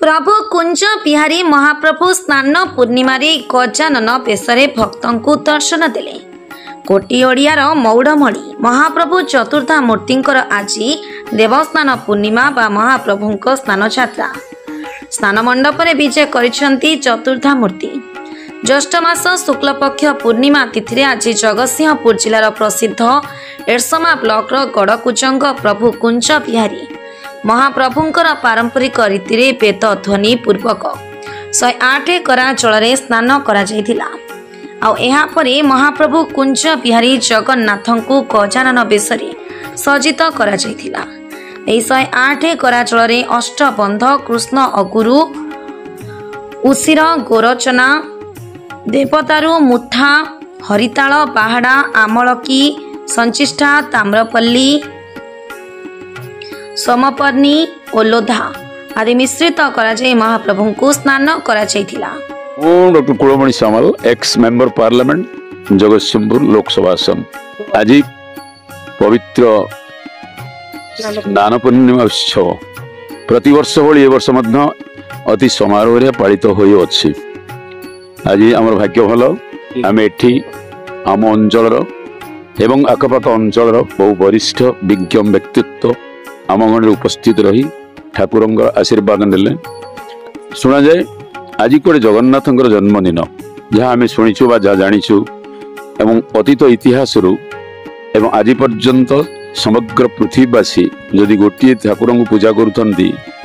प्रभु कुंज बिहारी महाप्रभु स्नान पूर्णिम गजानन बेशरे भक्तों को दर्शन देले। कोटी ओडियार मौड़मणि महाप्रभु चतुर्धा मूर्तिंकर आज देवस्नान पूर्णिमा बा महाप्रभु स्नान यात्रा स्नान मंडप में विजय करिसेंती चतुर्धा मूर्ति। ज्येष्ठ मास शुक्लपक्ष पूर्णिमा तिथि आज जगतसिंहपुर जिलार प्रसिद्ध एरसमा ब्लॉक गड़कुजंग प्रभु कुंज बिहारी महाप्रभुंकर पारंपरिक रीति वेद ध्वनि पूर्वक 108 करा जल स्नान करा महाप्रभु कुंज बिहारी जगन्नाथ को गजानन बेशरे सज्जित करा 108 करा जल अष्टबंध कृष्ण अगुरु उसिर गोरचना देवदारू मुथा हरिताल बाहाड़ा आमलकी संचिष्ठा ताम्रपल्ली सोमपर्णी और लोधा आदि मिश्रित कराई महाप्रभु को स्नान करा doctor Kulamani Samal ex member parliament Jagatsinghpur Lok Sabha आज पवित्र स्नान पूर्णिमा उत्सव प्रतिवर्ष भली वर्ष अति समारोह पालित हो अछि। आज आम भाग्य भल आम एठी आम अंचल एवं आखपाख अंचल बहु वरिष्ठ विज्ञ व्यक्तित्व आम गणे उपस्थित रही ठाकुर आशीर्वाद नेले। शुणा जाए आज कोटे जगन्नाथ जन्मदिन जहाँ आम शुणीचु बा जानीचु एवं अतीत इतिहास एवं आज पर्यंत समग्र पृथ्वीवासी जदि गोटे ठाकुर को पूजा करुँच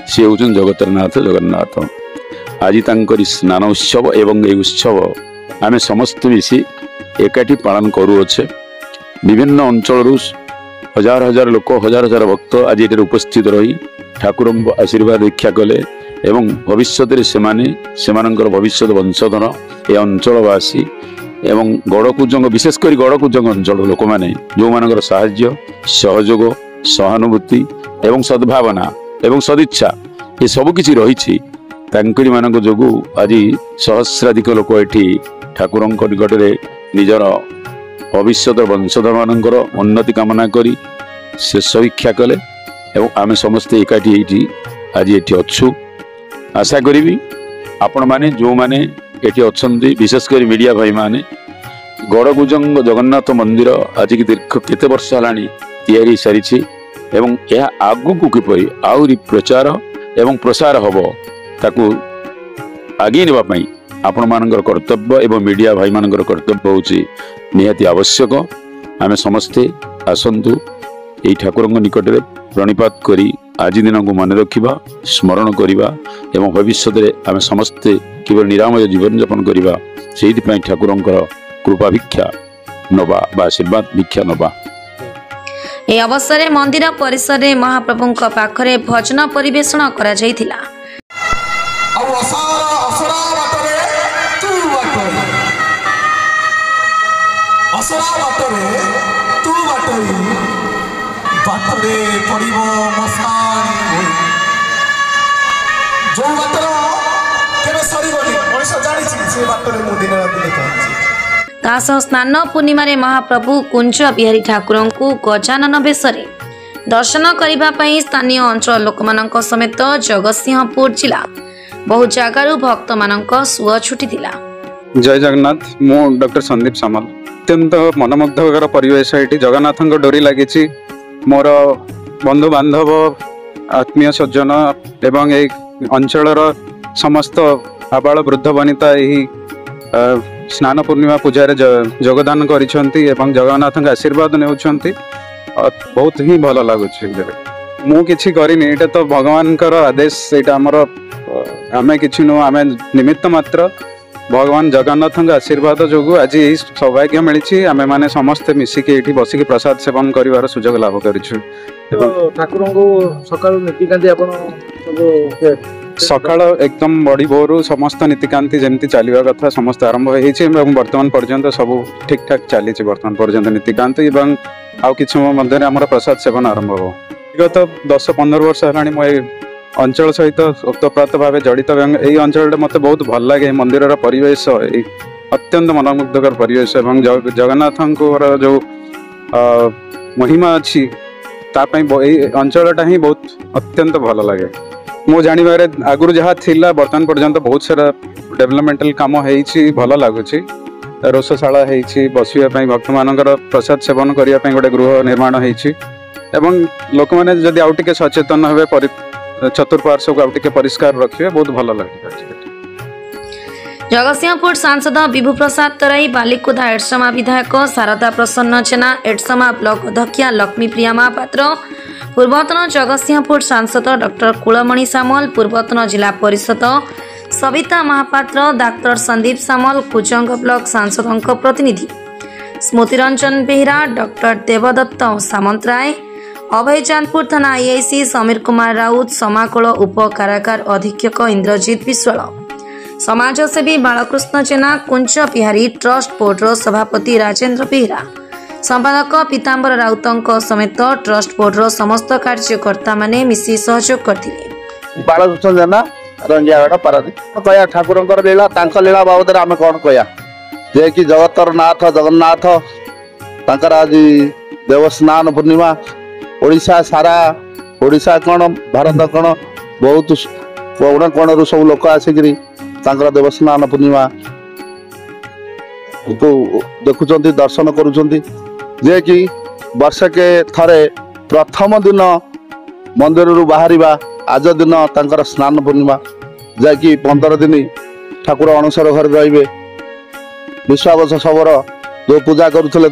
सी हूँ जगतरनाथ जगन्नाथ। आज तांकरी स्नान उत्सव एवं ये उत्सव आम समस्त मिसी एकाठी पालन करुचे। विभिन्न अंचल हजार हजार लोक हजार हजार भक्त आज ये उपस्थित रही ठाकुर आशीर्वाद दीक्षा कले एवं भविष्य से भविष्य वंशधर ये अंचलवासी एवं गड़कुजंग विशेषकर गड़कुजंग अंचल लोक मैंने जो मान साहाय्य सहयोग सहानुभूति एवं सद्भावना एवं सदिच्छा ये सबकि रही तांकरी मानक जोगु आज सहस्राधिक लोक एठी ठाकुर निकट में निजर भविष्य वंशधर मानकर उन्नति कामना करी शेष भिक्षा कले एवं आम समस्ते एकाठी एठी आज एठी अच्छु। आशा करी आपण माने जो माने एठी अछंती विशेषकर मीडिया भाई माने गड़कुजंग जगन्नाथ मंदिर आज की दीर्घ केते वर्ष हलानी तैयारी सारी एवं यह आगु को किपरि आउरी प्रचार एवं प्रसार हबो ताकू आगे नापी आपण मानकर कर्तव्य एवं मीडिया भाई मानकर कर्तव्य होची निहाती आवश्यक। आमे समस्ते आसंतु एई ठाकुर निकट में प्रणिपात करी आज दिन को मन रखा स्मरण करवा एवं भविष्य में आमे समस्ते केवल निरामय जीवन यापन करवा से ठाकुर कृपा भिक्षा नवा बा आशीर्वाद भिक्षा नवा। ए अवसर में मंदिर परिसर में महाप्रभु पाखरे भजन परिवेषण करा जायथिला। स्नान पूर्णिमा महाप्रभु कुंज बिहारी ठाकुर को गजानन बेशरे दर्शन करने स्थानीय अंचल लोक समेत जगतसिंहपुर जिला बहु जगार भक्त मान सुअ छुटी। जय जगन्नाथ मु डॉक्टर संदीप सामल अत्यंत मनमुग्धकर परिवेश ये जगन्नाथ डोरी लगी मोर बंधु बांधव आत्मीय सज्जन एवं ये अंचल समस्त आबाल वृद्ध वनिता यही स्नान पूर्णिमा पूजार योगदान करिसेंती एवं जगन्नाथ आशीर्वाद नेउछंती बहुत ही भल लगुच। मु किछि करिनी एटा तो भगवान आदेश एटा हमर आमे किछि नु आमे निमित्त मात्र भगवान जगन्नाथ आशीर्वाद जोगु आज यही सौभाग्य मिली आमे माने समस्ते मिसिकी एठी बसिकी प्रसाद सेवन करिवार सुजोग लाभ करिछु। ठाकुर को सकाळ नीतिकांति आपण सकाळ एकदम बड़ी भोरु समस्त नीतिकांति जमती चलवा कथा समस्त आरंभ होइछि एवं वर्तमान पर्यंत सब ठीक ठाक चली वर्तमान पर्यंत नीतिकांति एवं आउ किछ मध्य हमर प्रसाद सेवन आरंभ हो। विगत 10-15 वर्ष हलाणी म अंचल सहित ओतप्रोत भाव जड़ित यही अंचल मत बहुत भल लगे मंदिर परिवेश अत्यंत मनमुग्धकर परिवेश एवं जगन्नाथ जो महिमा अच्छी अंचलटा ही बहुत अत्यंत भल लगे। मो जानवे आगुरी जहाँ थिला बर्तमान पर्यंत बहुत सारा डेवलपमेंटल काम होइछि भल लागुछि रोषशाला होइछि बसिया पई भक्त मानकर प्रसाद सेवन करिया पई गोटे गृह निर्माण होइछि एवं लोक माने जदि आउ टिके सचेतन हेबे चतुर्पार्श्व को आउ टिके परिष्कार रखिबे बहुत भल लागि। जगतसिंहपुर सांसद विभू प्रसाद तराई बालिकुदा एडसमा विधायक शारदा प्रसन्न जेना एडसमा ब्लॉक अध्यक्षा लक्ष्मी प्रिया महापात्र पूर्वतन जगतसिंहपुर सांसद डॉक्टर कुलमणि सामल पूर्वतन जिला परिषद सविता महापात्र डाक्टर संदीप सामल कुजंग ब्लॉक सांसद प्रतिनिधि स्मृतिरंजन बेहरा डॉक्टर देवदत्त सामंतराय अभय चांदपुर थाना आईआईसी समीर कुमार राउत समाकल उप कारागार अधीक्षक इंद्रजीत विश्वाल समाजसेवी बालकृष्ण जेना कुंज बिहारी ट्रस्ट बोर्डर सभापति राजेंद्र बेहरा संपादक पीतांबर राउत समेत ट्रस्ट बोर्डर समस्त कार्यकर्ता माने मिसी सहयोग करथिले। बालकृष्ण जेना रंगियागढ़ पारादीप कया ठाकुर लीला लीला बाबद आम कौन कया जे कि जगतर नाथ जगन्नाथ तांकर आज देवस्नान पूर्णिमा ओडिशा सारा ओडिशा कौन भारत कौन बहुत कोण कोण सब लोक आसिक देवस्नान पूर्णिमा को देखुंट दर्शन करुँच जे कि वर्षके थरे प्रथम दिन मंदिर बाहर आज दिन तांकर स्नान पूर्णिमा जैकि 15 दिन ठाकुर अणसर घर रे विश्वास सबर जो पूजा करुले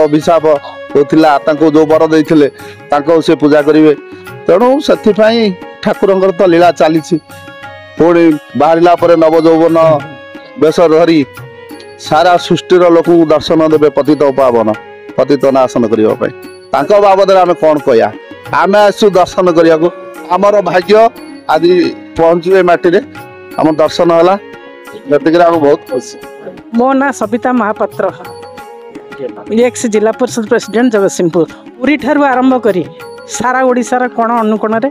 अभिशाप होता जो बर देते से पूजा करेंगे तेणु से ठाकुर तो लीला चली पुणी बाहर नव यौवन बेश धरी सारा सृष्टिर लोक दर्शन देवे पतित पावन पतित नाशन करने बाबद आम कौन कह आम आसु दर्शन करने को आमर भाग्य आज पहुँचे माटी आम दर्शन है बहुत खुशी। मो ना सविता महापात्र एक्स जिला परिषद प्रेसिडेंट जगतसिंहपुर पुरी ठारू आरंभ करी सारा ओडिशार कोण अनुकोण रे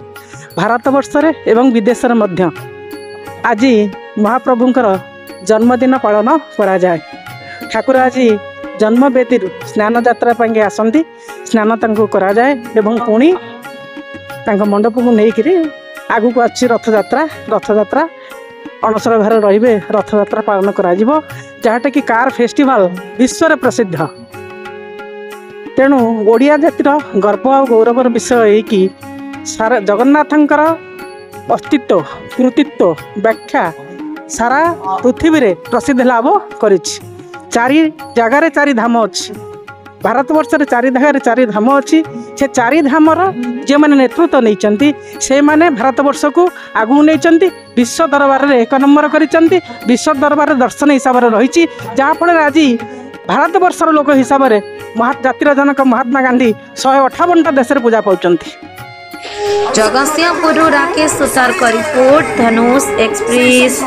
भारत वर्ष रे एवं विदेश मध्य आज महाप्रभुंकर जन्मदिन पालन करा जाए। ठाकुर आज जन्मवेदी स्नान यात्रा पांगे आसंती स्नान तांको करा जाए एवं पुणी तांको मंडप को लेकिन आगु को अच्छी रथ यात्रा अणसर घर रे रथ यात्रा पालन करा जिवो जहाँटा कि कार फेस्टिवल विश्व प्रसिद्ध तेणु ओडिया जातिर गर्व और गौरवर विषय है कि सारा जगन्नाथंकर अस्तित्व कृतित्व व्याख्या सारा पृथ्वी रे प्रसिद्ध लाभ कर चारि जगार चारि धाम अच्छी भारत वर्ष रे चारि जगार चारि धाम अच्छी से चारि धामर जे मैंने नेतृत्व नहीं से माने भारत वर्ष को आगू नहीं विश्व दरबार रे 1 नंबर करिसेंती विश्व दरबार दर्शन हिसाब से रही जहाँफल आज भारत वर्षर लोक हिसाब से जातिर जनक महात्मा गांधी 158टा देश पूजा पाउछंती। जगतसिंहपुर राकेश सुतार का रिपोर्ट धनुष एक्सप्रेस।